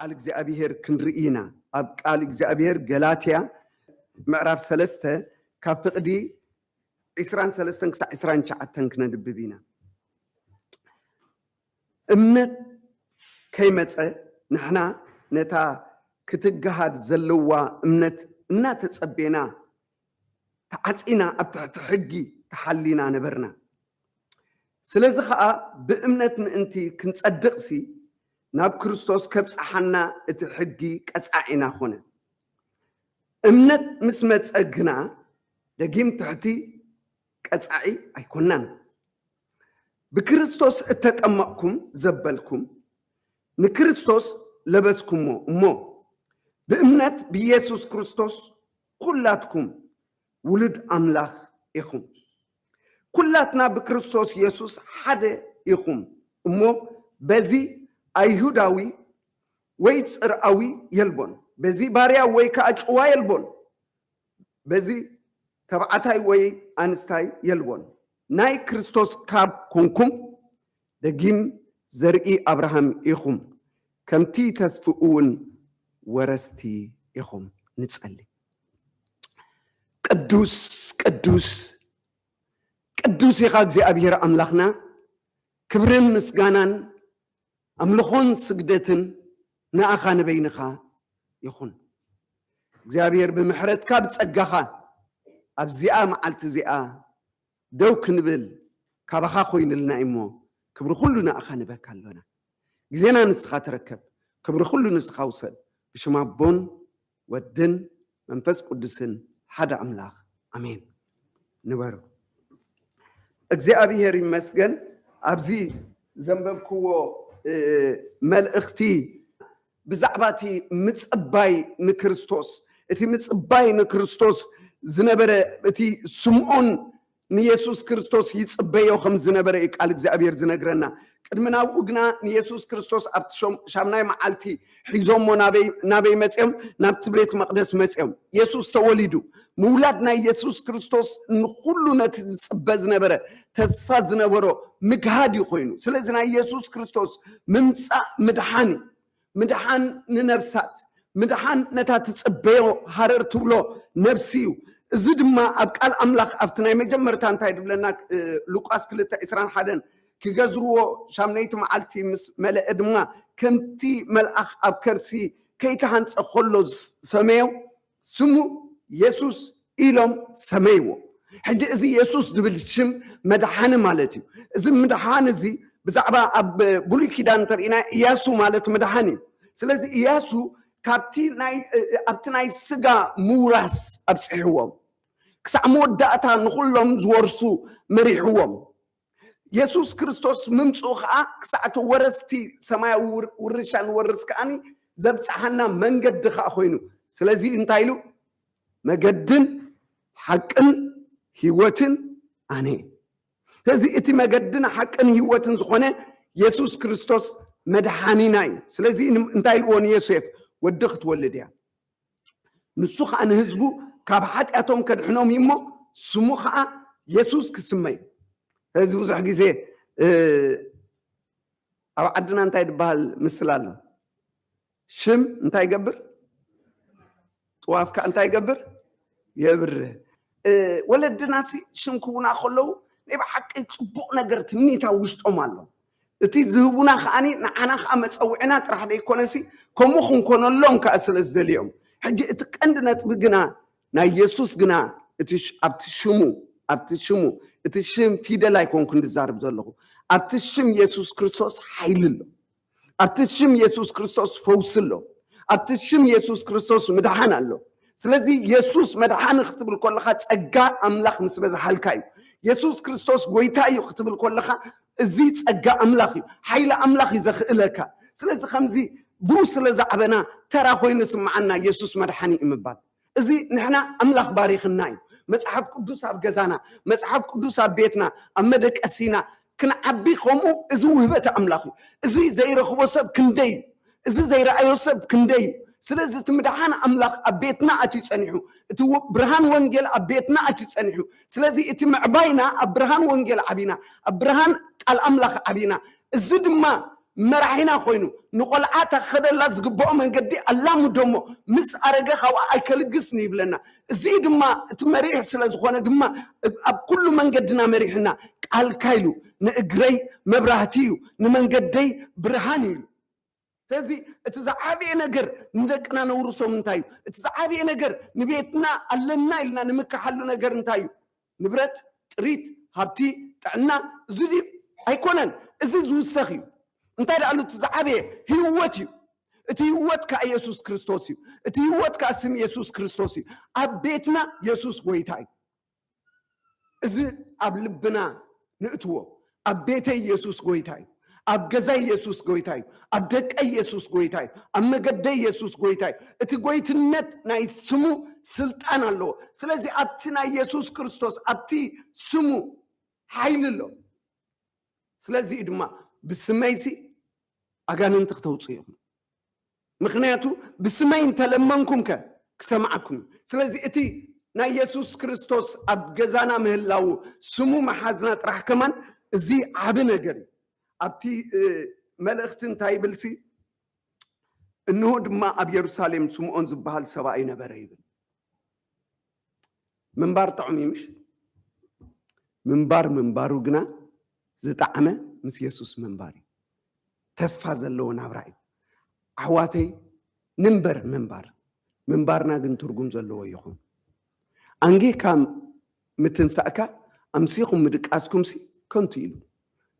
ቃል እግዚአብሔር ክንርኢና ኣብ ቃል እግዚአብሔር ገላትያ ምዕራፍ 3 ካብ ፍቅዲ 23 ክሳብ 29 ክነብብ ኢና እምነት ከይመፀ ንሕና ነታ ክትገሃድ ዘለዋ እምነት እናተፀበና ተዓፂና ኣብ ትሕቲ ሕጊ ተሓሊና ነበርና ስለዚ ከዓ ብእምነት ምእንቲ ክንጸድቕሲ ናብ ክርስቶስ ከብፅሓና እቲ ሕጊ ቀፃዒና ኾነ እምነት ምስ መፀ ግና ደጊም ትሕቲ ቀፃዒ ኣይኮናን ብክርስቶስ እተጠመቕኩም ዘበልኩም ንክርስቶስ ለበስኩሞ እሞ ብእምነት ብኢየሱስ ክርስቶስ ኩላትኩም ውሉድ ኣምላኽ ኢኹም ኩላትና ብክርስቶስ ኢየሱስ ሓደ ኢኹም እሞ በዚ ኣይሁዳዊ ወይ ጽርዓዊ የልቦን በዚ ባርያ ወይ ከዓ ጭዋ የልቦን በዚ ተባዕታይ ወይ ኣንስታይ የልቦን ናይ ክርስቶስ ካብ ኮንኩም ደጊም ዘርኢ አብርሃም ኢኹም ከምቲ ተስፍኡውን ወረስቲ ኢኹም ንጸሊ ቅዱስ ቅዱስ ቅዱስ ኢኻ እግዚአብሔር አምላኽና ክብርን ምስጋናን አምልኾን ስግደትን ንኣኻ ንበይንኻ ይኹን እግዚአብሔር ብምሕረትካ ብጸጋኻ ኣብዚኣ መዓልቲ እዚኣ ደው ክንብል ካባኻ ኮይንልና እሞ ክብሪ ኩሉ ንኣኻ ንበካ ኣለና ግዜና ንስኻ ተረከብ ክብሪ ኩሉ ንስኻ ውሰድ ብሽም ኣቦን ወድን መንፈስ ቅዱስን ሓደ ኣምላኽ ኣሜን ንበሩ እግዚአብሔር ይመስገን ኣብዚ ዘንበብክዎ መልእኽቲ ብዛዕባቲ ምጽባይ ንክርስቶስ እቲ ምጽባይ ንክርስቶስ ዝነበረ እቲ ስምዖን ንኢየሱስ ክርስቶስ ይጽበዮ ከም ዝነበረ ቃል እግዚአብሔር ዝነግረና ቅድምናብኡ ግና ንኢየሱስ ክርስቶስ ኣብ ሻምናይ መዓልቲ ሒዞሞ ናበይ መጽኦም ናብቲ ቤተ መቅደስ መጽኦም ኢየሱስ ተወሊዱ ምውላድ ናይ ኢየሱስ ክርስቶስ ንኩሉ ነቲ ዝጽበ ዝነበረ ተስፋ ዝነበሮ ምግሃድ ኮይኑ ስለዚ ናይ ኢየሱስ ክርስቶስ ምምጻእ ምድሓን ንነብሳት ምድሓን ነታ ትጽበዮ ሃረር ትብሎ ነብሲ እዩ እዚ ድማ ኣብ ቃል ኣምላኽ ኣብቲ ናይ መጀመርታ እንታይ ድብለና ሉቃስ 2:21 ክገዝርዎ ሻምነይቲ መዓልቲ ምስ መለአ ድማ ከምቲ መልኣኽ ኣብ ከርሲ ከይተሃንፀ ከሎ ሰመዮ ስሙ ኢየሱስ ኢሎም ሰመይዎ ሕጂ እዚ ኢየሱስ ዝብል ሽም መድሓኒ ማለት እዩ እዚ ምድሓን እዚ ብዛዕባ ኣብ ብሉይ ኪዳን ተርኢና ኢያሱ ማለት መድሓኒ እዩ ስለዚ ኢያሱ ኣብቲ ናይ ስጋ ምውራስ ኣብፅሕዎም ክሳዕ መወዳእታ ንኩሎም ዝወርሱ መሪሕዎም ኢየሱስ ክርስቶስ ምምፅኡ ከዓ ክሳዕቲ ወረስቲ ሰማያዊ ውርሻ ንወርስ ከዓኒ ዘብፅሓና መንገዲ ከዓ ኮይኑ ስለዚ እንታይ ኢሉ መገድን ሓቅን ህይወትን ኣነ ስለዚ እቲ መገድን ሓቅን ህይወትን ዝኾነ ኢየሱስ ክርስቶስ መድሓኒና እዩ ስለዚ እንታይ ኢልዎ ንዮሴፍ ወዲ ክትወልድ እያ ንሱ ከዓ ንህዝቡ ካብ ሓጢኣቶም ከድሕኖም እሞ ስሙ ከዓ ኢየሱስ ክስመይ ስለዚ ብዙሕ ግዜ ኣብ ዓድና እንታይ ድበሃል ምስል ኣሎ ሽም እንታይ ይገብር ጥዋፍካ እንታይ ይገብር የብር ወለድናሲ ሽም ክቡና ከለዉ ናይ ብሓቂ ፅቡቕ ነገር ትምኒታ ውሽጦም ኣሎ እቲ ዝህቡና ከዓኒ ንዓና ከዓ መፀውዒና ጥራሕ ደይኮነሲ ከምኡ ክንኮነሎም ከዓ ስለ ዝደልዮም ሕጂ እቲ ቀንዲ ነጥቢ ግና ናይ ኢየሱስ ግና ኣብቲ ሽሙ እቲ ሽም ፊደል ኣይኮንኩ እንድዛርብ ዘለኹ ኣብቲ ሽም ኢየሱስ ክርስቶስ ሓይሊ ኣሎ ኣብቲ ሽም ኢየሱስ ክርስቶስ ፈውሲ ኣሎ ኣብቲ ሽም ኢየሱስ ክርስቶስ ምድሓን ኣሎ ስለዚ ኢየሱስ መድሓኒ ክትብል ከለኻ ፀጋ ኣምላኽ ምስ በዝሓልካ እዩ ኢየሱስ ክርስቶስ ጎይታ እዩ ክትብል ከለኻ እዚ ፀጋ ኣምላኽ እዩ ሓይሊ ኣምላኽ እዩ ዘኽእለካ ስለዚ ከምዚ ብኡ ስለ ዛዕበና ተራ ኮይኑ ስምዓና ኢየሱስ መድሓኒ እዩ ምባል እዚ ንሕና ኣምላኽ ባሪኽና እዩ መጽሓፍ ቅዱስ ኣብ ገዛና መጽሓፍ ቅዱስ ኣብ ቤትና ኣብ መደቀሲና ክንዓቢ ከምኡ እዚ ውህበት ኣምላኽ እዩ እዚ ዘይረኽቦ ሰብ ክንደይ እዚ ዘይረኣዮ ሰብ ክንደይ ስለዚ እቲ ምድሓን ኣምላኽ ኣብ ቤትና ኣትዩ ፀኒሑ እቲ ብርሃን ወንጌል ኣብ ቤትና ኣትዩ ፀኒሑ ስለዚ እቲ ምዕባይና ኣብ ብርሃን ወንጌል ዓቢና ኣብ ብርሃን ቃል ኣምላኽ ዓቢና እዚ ድማ مرحنا خوينو نقول عتا خدر لازق بقى من قدي الله مدمو مس أرجع خو أكل جسني بلنا زيد ما تمريح سلازخونا دما كل من قدنا مريحنا قال كايلو نقري مبرهتيو نمن قدي برهانيو تزي تزعبي نجر ندكنا نورسو منتايو تزعبي نجر نبيتنا اللنا إلنا نمك حلو نجر نتايو نبرت تريد هبتي تعنا زودي أيكونن إزاز وسخيو انت قالوا تزعبي هيوتي هيوت كيسوع كريستوس هيوت كاسم يسوع كريستوس ابيتنا يسوع غويتاي از ابلبنا نتو ابيتي يسوع غويتاي ابغزاي يسوع غويتاي ابدقي يسوع غويتاي امغدي يسوع غويتاي اتي غويتنت ناي سمو سلطان الله ስለዚህ አብቲና ኢየሱስ ክርስቶስ አብቲ ስሙ ኃይል له ስለዚህ ድማ بسميسي أجانن تختوصيهم مخنياتو بسمين تلمنكم كسمعكم سلازي اتي نا يسوع كريستوس أبجزانا مهلاو سمو محزنات راح كمان زي عبنا جري أبتي ملختن تايبلسي إنه دما أب يروساليم سمو أنزب بحال سبعين بريبن منبار طعمي مش منبارو جنا زتعمه مس يسوس منباري تسفى زلون عبرائي أحواتي منبارنا جن ترجم زلوا يخون أنجي كام متنسأكا أمسيكم مدك أسكم سي كنتيلو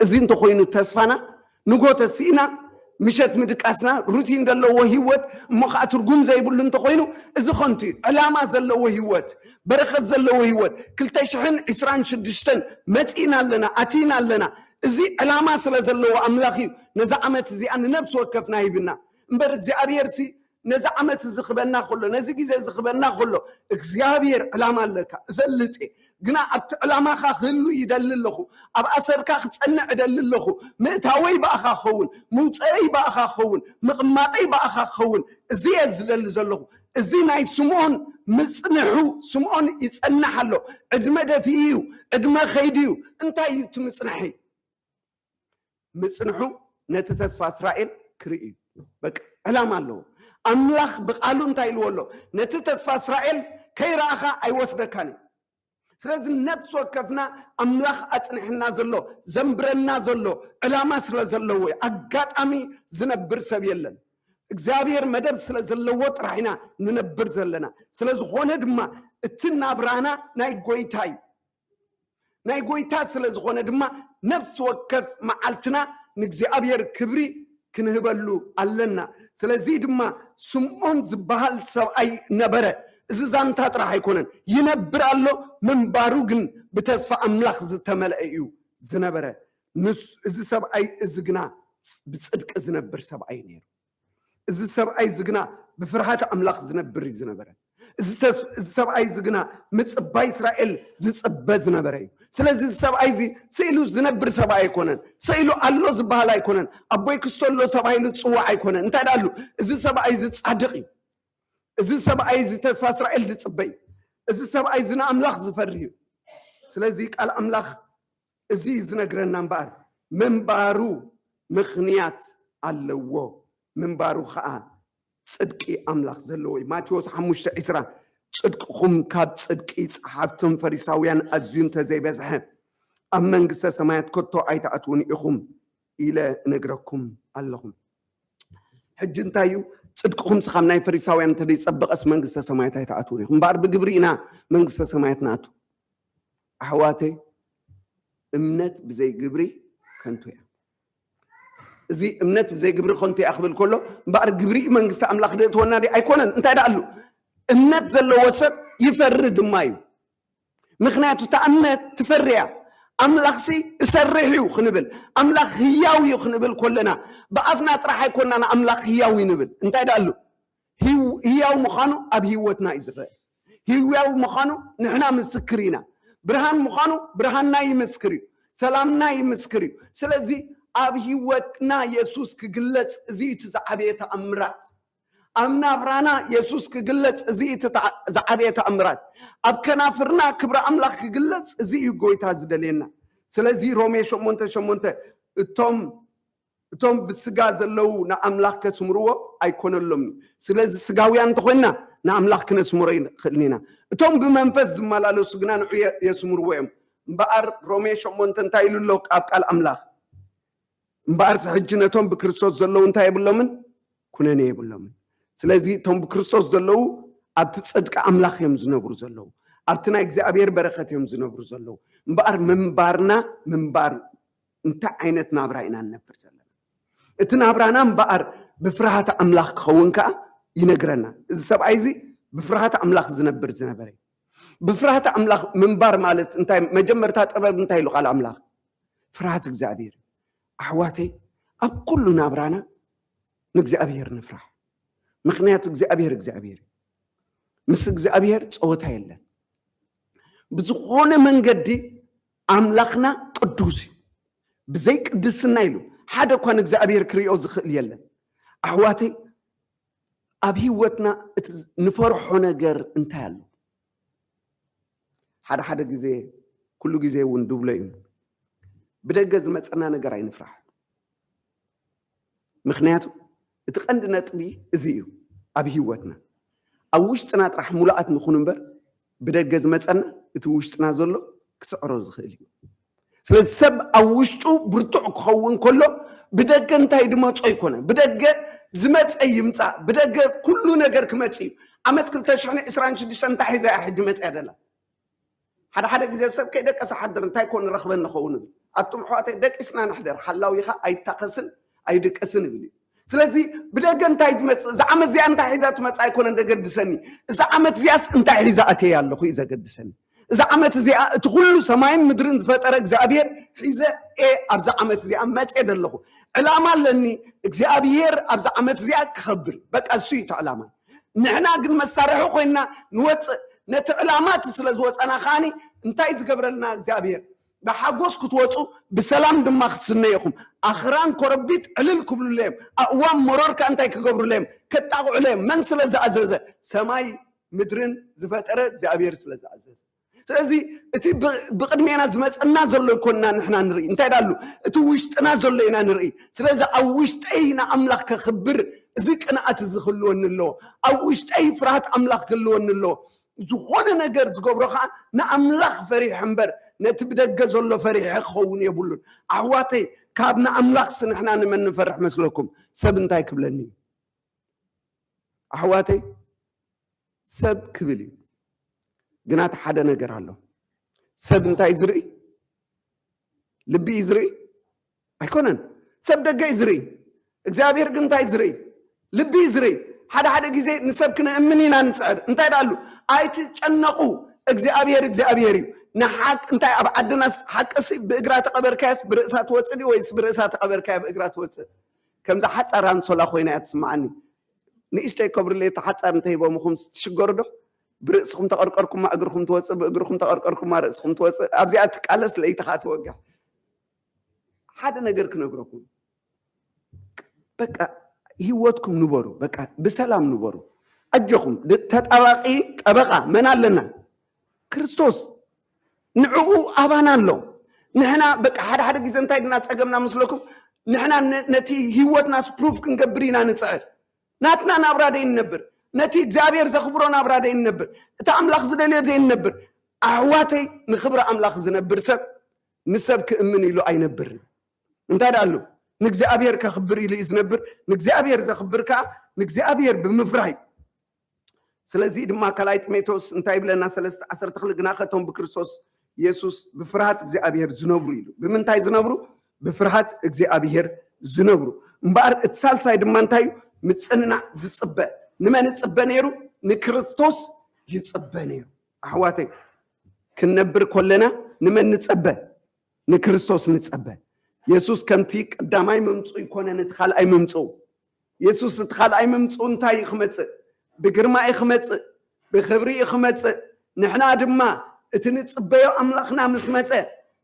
إذن تخوينو تسفانا نقول السينا مشت مدك أسنا روتين دلوا هيوت مخا ترجم زي بقولن تخوينو إذا خنتي علامة زلوا هيوت بركة زلوا هيوت كل تشحن إسران شدشتن متينا لنا أتينا لنا زي علامة سلازلوا أملاخي نزعمت زي أن نفس وقفنا يبنا مبرد زي أبيرسي نزعمت زخبنا خلو نزقي زي زخبنا خلو إخزيابير علامة لك فلتي قنا أبت علامة خلو يدلل لخو أب أسر كاخ تسنع يدلل لخو مئتاوي بأخا خون موتأي بأخا خون مقماطي بأخا خون زي أزلل زلخو زي ناي سمون مصنحو سمون يتسنح له عدما دفيو عدما خيديو انتاي تمصنحي مصنحو نتتسفى إسرائيل كرئي بك علامة له أملاخ بقالو انتاي لولو نتتسفى إسرائيل كي راخا أي وسدكاني سلازم نفس وكفنا أملاخ أتنحنا زلو زنبرنا زلو علامة سلازلوه أقات أمي زنبر سبيلن እግዚአብሔር መደብ ስለዘለወ ጥራይና ንነብር ዘለና ስለዝኾነ ድማ እትና ብራና ናይ ጎይታ ስለዝኾነ ድማ ነፍስ ወከፍ መዓልትና ንእግዚአብሔር ክብሪ ክንህበሉ ኣለና ስለዚህ ድማ ስምዖን ዝበሃል ሰብኣይ ነበረ እዚ ዛንታ ጥራሕ ኣይኮነን ይነብር ኣሎ ምንባሩ ግን ብተስፋ ኣምላኽ ዝተመልአ እዩ ዝነበረ እዚ ሰብኣይ እዚ ግና ብጽድቅ ዝነብር ሰብኣይ ነይሩ እዚ ሰብኣይ ዝግና ብፍርሃት ኣምላኽ ዝነብር ዝነበረ እዚ ሰብኣይ ዝግና ምጽባይ እስራኤል ዝጽበ ዝነበረ እዩ ስለዚህ ሰብኣይ እዚ ስኢሉ ዝነብር ሰብኣይ ኣይኮነን ስኢሉ ኣሎ ዝበሃል ኣይኮነን ኣቦይ ክስተሎ ተባሂሉ ጽዋዕ ኣይኮነን እንታይ ዳሉ እዚ ሰብኣይ ዝጻድቕ እዩ እዚ ሰብኣይ እዚ ተስፋ እስራኤል ዝጽበይ እዚ ሰብኣይ ዝና ኣምላኽ ዝፈሪ እዩ ስለዚህ ቃል ኣምላኽ እዚ ዝነግረና እምበር ምንባሩ ምኽንያት ኣለዎ منبارو خاء صدقي أملاخ زلوي ماتيوس 5:10 صدقكم كاب صدقي صحابتم فريساويان أزيون تزي بزحم أمن قصة سمايات كتو عيتا أتوني إخم إلى نقرأكم اللهم حجن تايو صدقكم سخامناي فريساويان تدي صبق اسمن قصة سمايات عيتا أتوني مبار بقبرينا من قصة سمايات ناتو أحواتي امنت بزي قبري كنتو يعني زي امنت زي جبري خنتي اخبل كله بار جبري منغست املاخ ديت هنا دي ايكونن انت دالو امنت زلو وسب يفرد مايو مخناتو تامنت تفريا املاخسي اسرحيو خنبل املاخ هياوي خنبل كلنا بافنا طرح يكوننا املاخ هياوي نبل انت دالو هياو مخانو اب هيوتنا ازرائيل هياو مخانو نحنا مسكرينا برهان مخانو برهاننا يمسكري سلامنا يمسكري سلازي أب هيوتنا يسوس كجلت زيت زعبية أمرات أمنا برانا يسوس كجلت زيت زعبية أمرات أب كنافرنا كبر أملاك كجلت زي جويت هزدلنا سلازي رومي شمونت توم እቶም ብስጋ ዘለው ንኣምላኽ ከስምርዎ ኣይኮነሎም ስለዚ ስጋውያን ተኾይና ንኣምላኽ ክነስምሮ ይኽእልኒና እቶም ብመንፈስ ዝመላለሱ ግና ንዑ የስምርዎ እዮም እምበኣር ሮሜ 8 እንታይ ኢሉ ኣሎ ኣብ ቃል ኣምላኽ እምበኣር ሕጂ ነቶም ብክርስቶስ ዘለው እንታይ የብሎምን ኩነኔ የብሎምን ስለዚ እቶም ብክርስቶስ ዘለው ኣብቲ ጽድቂ ኣምላኽ እዮም ዝነብሩ ዘለው ኣብቲ ናይ እግዚኣብሔር በረኸት እዮም ዝነብሩ ዘለው እምበኣር ምንባርና ምንባር እንታይ ዓይነት ናብራ ኢና ንነብር ዘለና እቲ ናብራና እምበኣር ብፍርሃት ኣምላኽ ክኸውን ከዓ ይነግረና እዚ ሰብኣይ እዚ ብፍርሃት ኣምላኽ ዝነብር ዝነበረ ብፍርሃት ኣምላኽ ምንባር ማለት እንታይ መጀመርታ ጥበብ እንታይ ኢሉ ቃል ኣምላኽ ፍርሃት እግዚኣብሔር ኣሕዋተይ ኣብ ኩሉ ናብራና ንእግዚኣብሔር ንፍራሕ ምክንያቱ እግዚኣብሔር ምስ እግዚኣብሔር ፀወታ የለን ብዝኾነ መንገዲ ኣምላኽና ቅዱስ እዩ ብዘይ ቅድስና ኢሉ ሓደ እኳ ንእግዚኣብሔር ክሪኦ ዝኽእል የለን ኣሕዋተይ ኣብ ህይወትና እቲ ንፈርሖ ነገር እንታይ ኣሎ ሓደ ግዜ ኩሉ ግዜ እውን ድብሎ እዩ ብደገ ዝመፀና ነገር ኣይንፍራሕ ምክንያቱ እቲ ቀንዲ ነጥቢ እዚ እዩ ኣብ ህይወትና ኣብ ውሽጥና ጥራሕ ሙሉኣት ንኹን እምበር ብደገ ዝመፀና እቲ ውሽጥና ዘሎ ክስዕሮ ዝኽእል እዩ ስለዚ ሰብ ኣብ ውሽጡ ብርቱዕ ክኸውን ከሎ ብደገ እንታይ ድመፆ ይኮነ ብደገ ዝመፀ ይምፃእ ብደገ ኩሉ ነገር ክመፅ እዩ ዓመት 2026 እንታይ ሒዛ ሕጂ መፅያ ደላ ሓደ ግዜ ሰብ ከይደቀሰ ሓድር እንታይ ኮን ረኽበን ንኸውን ኣቱም ኣሕዋተይ ደቂስና ንሕደር ሓላዊ ኢኻ ኣይታኸስን ኣይድቀስን ይብል ስለዚ ብደገ እንታይ ትመፅእ እዛ ዓመት እዚኣ እንታይ ሒዛ ትመፅእ ኣይኮነን ዘገድሰኒ እዛ ዓመት እዚኣስ እንታይ ሒዛ ኣትየ ኣለኹ እዩ ዘገድሰኒ እዛ ዓመት እዚኣ እቲ ኩሉ ሰማይን ምድርን ዝፈጠረ እግዚኣብሔር ሒዘ ኣብዛ ዓመት እዚኣ መፅየ ደለኹ ዕላማ ኣለኒ እግዚኣብሔር ኣብዛ ዓመት እዚኣ ክኸብር በቃ እሱ እዩ እቲ ዕላማ ንሕና ግን መሳርሒ ኮይና ንወፅእ ነቲ ዕላማት ስለ ዝወፀና ኸዓኒ እንታይ ዝገብረልና እግዚኣብሔር ብሓጎስ ክትወፁ ብሰላም ድማ ክትስነየኹም ኣኽራን ኮረቢት ዕልል ክብሉለዮም ኣእዋም መሮርካ እንታይ ክገብሩለዮም ከጣቕዑለዮም መን ስለ ዝኣዘዘ ሰማይ ምድርን ዝፈጠረ እግዚኣብሔር ስለ ዝኣዘዘ ስለዚ እቲ ብቅድሜና ዝመፀና ዘሎ ይኮንና ንሕና ንርኢ እንታይ ዳሉ እቲ ውሽጥና ዘሎ ኢና ንርኢ ስለዚ ኣብ ውሽጠይ ንኣምላኽ ከኽብር እዚ ቅንኣት እዚ ክህልወኒ ኣለዎ ኣብ ውሽጠይ ፍርሃት ኣምላኽ ክህልወኒ ኣለዎ ዝኾነ ነገር ዝገብሮ ከዓ ንኣምላኽ ፈሪሕ እምበር ነቲ ብደገ ዘሎ ፈሪሕ ክኸውን የብሉን ኣሕዋተይ ካብ ንኣምላኽ ንሕና ንመን ንፈርሕ መስለኩም ሰብ እንታይ ክብለኒ ኣሕዋተይ ሰብ ክብል እዩ ግና እቲ ሓደ ነገር ኣሎ ሰብ እንታይ ዝርኢ ልቢ እዩ ዝርኢ ኣይኮነን ሰብ ደገ እዩ ዝርኢ እግዚኣብሔር ግን እንታይ ዝርኢ ልቢ እዩ ዝርኢ ሓደ ግዜ ንሰብ ክንእምን ኢና ንፅዕር እንታይ ዳሉ ኣይትጨነቁ እግዚኣብሔር እዩ ንሓቅ እንታይ ኣብ ዓድናስ ሓቅሲ ብእግራ ተቐበርካያስ ብርእሳ ትወፅእ ዲ ወይስ ብርእሳ ተቐበርካያ ብእግራ ትወፅእ ከምዛ ሓፃር ኣንሶላ ኮይና እያ ትስማዓኒ ንእሽተይ ከብርለይ ሓፃር እንተሂቦምኹም ትሽገሩ ዶ برئسكم تقرقركم ما أجركم توسع بأجركم تقرقركم ما رئسكم توسع أبزي أتكالس لقيت خات وجع حدا نجرك نجركم بقى هيوتكم نبرو بقى بسلام نبرو أجكم تتأبقي أبقى من لنا كريستوس نعو أبانا له نحنا بقى حدا جزء تايدنا تسجمنا مسلكم نحنا نتي هيوتنا سبروف كنجبرينا نتسعر ناتنا نبرادين نبر نتي እግዚአብሔር ዘኽብሮና ብራደ ይነብር እታ አምላኽ ዝደልየ ዘይነብር ኣሕዋተይ ንኽብረ አምላኽ ዝነብር ሰብ ንሰብ ክእምን ኢሉ ኣይነብርን እንታይ ዳሉ ንእግዚአብሔር ከኽብር ኢሉ ዝነብር ንእግዚአብሔር ዘኽብርካ ንእግዚአብሔር ብምፍራይ ስለዚ ድማ ከላይ ጢሞቴዎስ እንታይ ብለና 3:12 ግና ኸቶም ብክርስቶስ ኢየሱስ ብፍርሃት እግዚአብሔር ዝነብሩ ኢሉ ብምንታይ ዝነብሩ ብፍርሃት እግዚአብሔር ዝነብሩ እምበኣር እቲ ሳልሳይ ድማ እንታይ ምጽንናዕ ዝጽበእ نمن تصبنيرو نكريستوس يتصبنيرو أحواتي كنبر كلنا نمن نتصبن نكريستوس نتصبن يسوس كمتيك قداماي ممصو يكون ندخل اي ممصو يسوس ندخل اي ممصو انتاي يخمص بغرما يخمص بخبري يخمص نحنا دما اتنصبيو املاخنا مسمص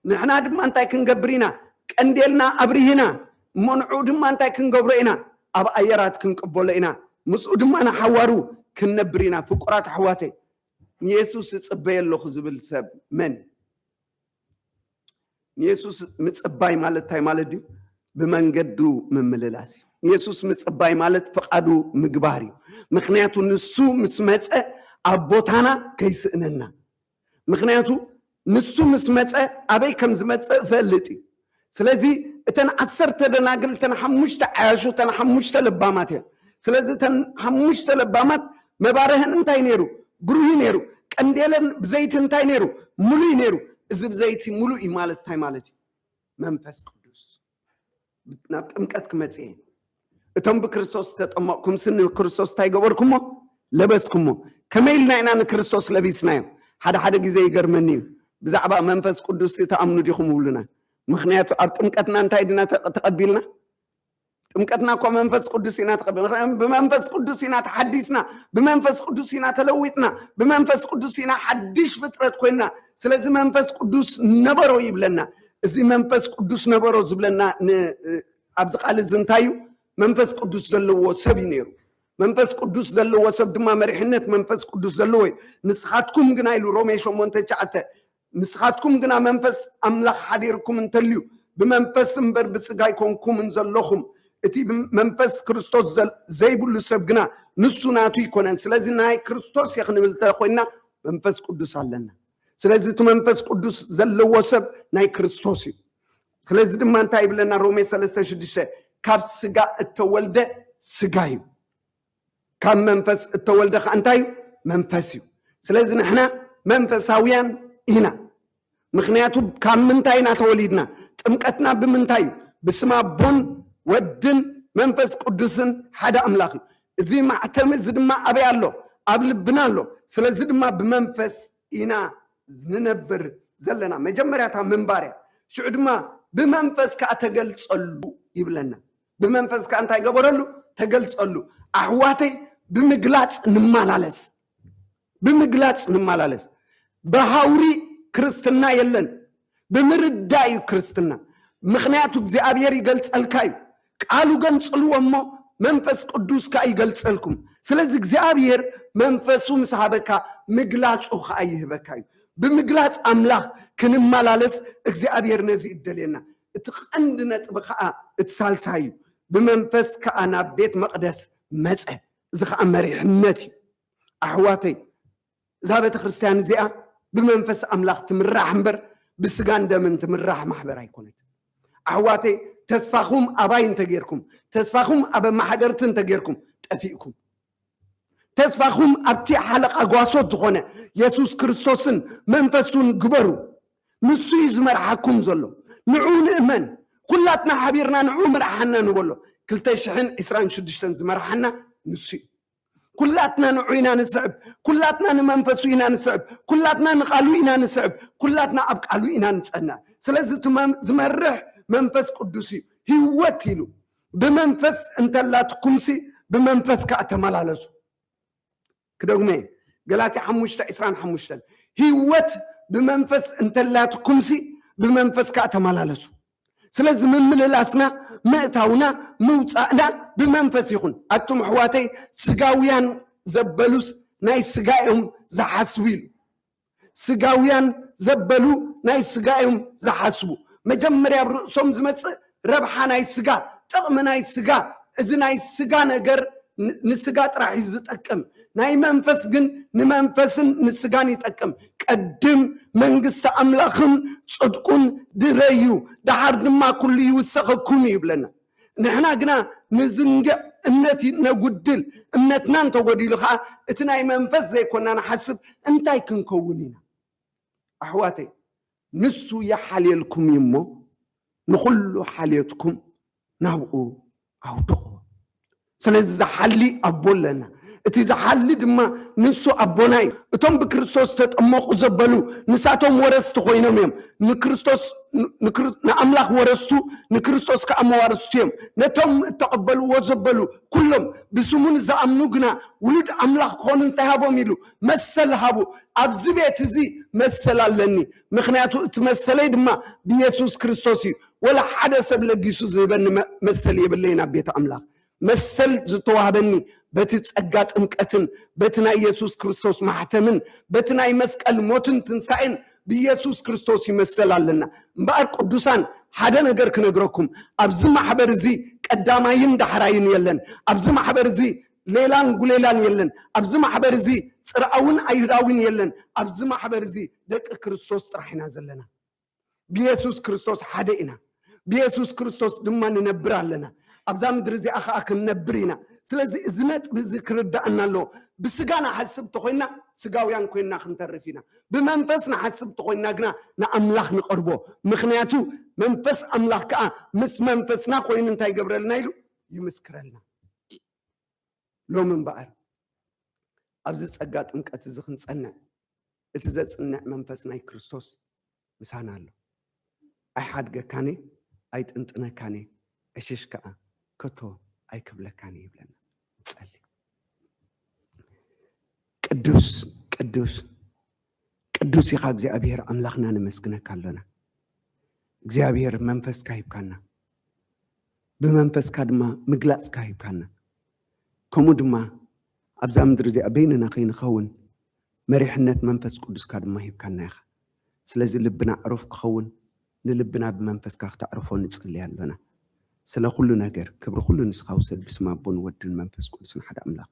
نحنا دما انتاي كنغبرينا قنديلنا ابرينا منعو دما انتاي كنغبرينا اب ايرات كنقبولينا مسعود ما أنا حوارو كنا برينا فقرات حواتي يسوع تصبي الله خزبل سب من يسوع متصباي مالتاي مالدي ብመንገዱ ምምልላስ ኢየሱስ ምጽባይ ማለት ፈቃዱ ምግባር እዩ ምክንያቱ ንሱ ምስ መጸ አቦታና ከይስእነና ምክንያቱ ንሱ ምስ መጸ አበይ ከም ዝመጸ ፈልጥ ስለዚህ እተን 10 ደናግል እተን 5 ዓያሹ እተን 5 ለባማት ስለዚህ እተን 5 ለባማት መባረህን እንታይ ነሩ ብሩህ ነሩ ቀንዴለን ብዘይት እንታይ ነሩ ሙሉይ ነሩ እዚ ብዘይቲ ሙሉይ ማለት ታይ ማለት መንፈስ ቅዱስ ናብ ጥምቀት ክመጽ እቶም በክርስቶስ ተጠመቅኩም ስን ክርስቶስ ታይ ገበርኩሞ ለበስኩሞ ከመይልና ኢና ንክርስቶስ ለቢስናዮ ሓደ ግዜ ይገርመኒ ብዛዕባ መንፈስ ቅዱስ ተአምኑ ዲኹም ሁሉና ምክንያቱ ኣብ ጥምቀትና እንታይ ድና ተቀቢልና ጥምቀትና እኮ መንፈስ ቅዱስ ኢና ተቀቢልና በመንፈስ ቅዱስ ኢና ተሐዲስና በመንፈስ ቅዱስ ኢና ተለዊጥና በመንፈስ ቅዱስ ኢና ሐዲሽ ፍጥረት ኮይና ስለዚህ መንፈስ ቅዱስ ነበሮ ይብለና እዚ መንፈስ ቅዱስ ነበሮ ዝብለና ኣብዚ ቃል ዝንታዩ መንፈስ ቅዱስ ዘለዎ ሰብ ይነሩ መንፈስ ቅዱስ ዘለዎ ሰብ ድማ መሪሕነት መንፈስ ቅዱስ ዘለዎ ንስኻትኩም ግና ኢሉ ሮሜ 8:9 ንስኻትኩም ግና መንፈስ አምላኽ ሓዲርኩም እንተልዩ በመንፈስ እምበር ብስጋ ይኮንኩም ዘለኹም እቲ መንፈስ ክርስቶስ ዘይብሉ ሰብ ግና ንሱ ናቱ ይኮነን ስለዚህ ናይ ክርስቶስ ይኽንብል ተኮይና መንፈስ ቅዱስ ኣለና ስለዚህ እቲ መንፈስ ቅዱስ ዘለዎ ሰብ ናይ ክርስቶስ እዩ ስለዚህ ድማ እንታይ ይብለና ሮሜ 3:6 ካብ ስጋ እተወልደ ስጋ እዩ ካብ መንፈስ እተወልደ እንታይ መንፈስ እዩ ስለዚህ ንሕና መንፈሳውያን ኢና ምክንያቱ ካብ ምንታይና ተወሊድና ጥምቀትና ብምንታይ ብስማ ቦን ወድን መንፈስ ቅዱስን ሓደ አምላኽ እዚ ማዕተም እዚ ድማ አበይ አሎ ኣብ ልብና አሎ ስለዚህ ድማ በመንፈስ ኢና ዝንነብር ዘለና መጀመሪያታ መንባርያ ሽዑ ድማ በመንፈስ ካተገልጸሉ ይብለና በመንፈስ ካንታይ ገበረሉ ተገልጸሉ አህዋተይ ብምግላጽ ንማላለስ በሃውሪ ክርስትና የለን ብምርዳይ ክርስትና ምክንያቱ እግዚአብሔር ይገልጸልካዩ ቃሉ ገንጽልዎሞ መንፈስ ቅዱስ ይገልጸልኩም ስለዚህ እግዚአብሔር መንፈሱ ምስሃበካ ምግላጹ ይህበካዩ ብምግላጽ አምላኽ ክንማላለስ እግዚአብሔር ነዚ ይደለና እትቀንድ ነጥብ እትሳልሳዩ በመንፈስ ከአና ቤት መቅደስ መጸ ዝኻ መሪሕነት አህዋተይ ዛቤተ ክርስቲያን ዚኣ በመንፈስ አምላኽ ትምራሕ እምበር ብስጋ እንደምን ትምራሕ ማሕበር አይኮነት አህዋተይ ተስፋኹም አባይ እንተገርኩም ተስፋኹም አበ ማሕደርት እንተገርኩም ጠፊእኩም ተስፋኹም ኣብቲ ሓለቃ ጓሶት ዝኾነ ኢየሱስ ክርስቶስን መንፈሱን ግበሩ ንሱ ይዝመርሐኩም ዘሎ ንዑ ንእመን ኩላትና ሓቢርና ንዑ መርሐና ንበሎ 2026 ዝመርሐና ንሱ ኩላትና ንዑ ኢና ንስዕብ ኩላትና ንመንፈሱ ኢና ንስዕብ ኩላትና ንቃሉ ኢና ንስዕብ ኩላትና ኣብ ቃሉ ኢና ንጸና ስለዚህ ዝመርሕ መንፈስ ቅዱስ ህይወት ይሉ በመንፈስ እንተላትኩምሲ በመንፈስ ካተመላለሱ ከደግሜ ገላትያ 5:25 ህይወት በመንፈስ እንተላትኩምሲ በመንፈስ ካተመላለሱ ስለዚህ ምምልላስና መእታውና መውጻእና በመንፈስ ይኹን አቱም ሕዋተይ ስጋውያን ዘበሉስ ናይ ስጋዮም ዝሓስቡ ይሉ ስጋውያን ዘበሉ ናይ ስጋዮም ዝሓስቡ መጀመሪያ ርእሶም ዝመጽእ ረብሓ ናይ ስጋ ጥቕሚ ናይ ስጋ እዚ ናይ ስጋ ነገር ንስጋ ጥራሕ ዝጠቅም ናይ መንፈስ ግን ንመንፈስን ንስጋን ይጠቅም ቀድም መንግስት አምላኽን ጽድቁን ድረዩ ዳሓር ድማ ኩሉ ይውሰኸኩም ይብለና ንሕና ግና ንዝንግዕ እምነት ነጉድል እምነትና እንተጎዲሉ ኸዓ እቲ ናይ መንፈስ ዘይኮና ንሓስብ እንታይ ክንከውን ኢና አሕዋተይ ንሱ ይሓልየልኩም ይሞ ንኹሉ ሓልየትኩም ናብኡ ኣውድቑ ስለዚህ ዝሓሊ ኣቦለና እቲ ዝሓሊ ድማ ንሱ ኣቦናይ እቶም በክርስቶስ ተጠመቁ ዘበሉ ንሳቶም ወረስቲ ኮይኖም እዮም ንአምላኽ ወረስቱ ንክርስቶስ ከኣመዋርስቱ እዮም ነቶም ተቀበልዎ ዘበሉ ኩሎም ብስሙን ዝኣምኑ ግና ውሉድ አምላኽ ክኾኑ እንተሃቦም ኢሉ መሰል ሃቡ ኣብዚ ቤት እዚ መሰል ኣለኒ ምክንያቱ እቲ መሰለይ ድማ ብኢየሱስ ክርስቶስ እዩ ወላ ሓደ ሰብ ለጊሱ ዝህበኒ መሰል የብለይና ቤት አምላኽ መሰል ዝተዋህበኒ በቲ ጸጋ ጥምቀትን በትናይ ኢየሱስ ክርስቶስ ማህተምን በትናይ መስቀል ሞትን ትንሳኤን በኢየሱስ ክርስቶስ ይመሰላልና እምበር ቅዱሳን حدا نجر كنجركم أبزم حبر زي قدامين دحراين يلن أبزم حبر زي ليلان قليلان يلن أبزم حبر زي ترعون أيهداوين يلن أبزم حبر زي دك كريستوس طرحنا زلنا بيسوس كريستوس حدينا بيسوس كريستوس دمان نبرا لنا أبزام درزي أخاك نبرينا سلازي إزنات بذكر دعنا له بسجانا حسب تقولنا سجاويان كوينا خنترفينا بمنفسنا حسب تقولنا جنا نأملاخ نقربه مخنياتو منفس أملاخ كأ مس منفسنا كوين انتاي جبريل نايلو يمسكرلنا لو من بقر أبزت أجات إنك أتزخن صنع أتزت صنع منفسنا كريستوس مسانا له أحد كاني أيت أنتنا كاني أشيش كأ كتو أي قبل كاني يبلنا تصلي قدوس قدوس قدوس يا እግዚአብሔር አምላክና ነመስግነካ አለና እግዚአብሔር መንፈስ ካይብካና በመንፈስ ካድማ ምግላጽ ካይብካና ከሙ ድማ አብዛ ምድር እዚ አበይንና ከይንኸውን መሪሕነት መንፈስ ቅዱስ ካድማ ይብካና ይኸ ስለዚህ ልብና ዕሩፍ ክኸውን ንልብና በመንፈስ ካክተዕርፎ ንጽልይ አለና ስለ ሁሉ ነገር ክብር ሁሉ ንስኻ ውሰድ ብስም አቦን ወድን መንፈስ ቅዱስን ሓደ አምላክ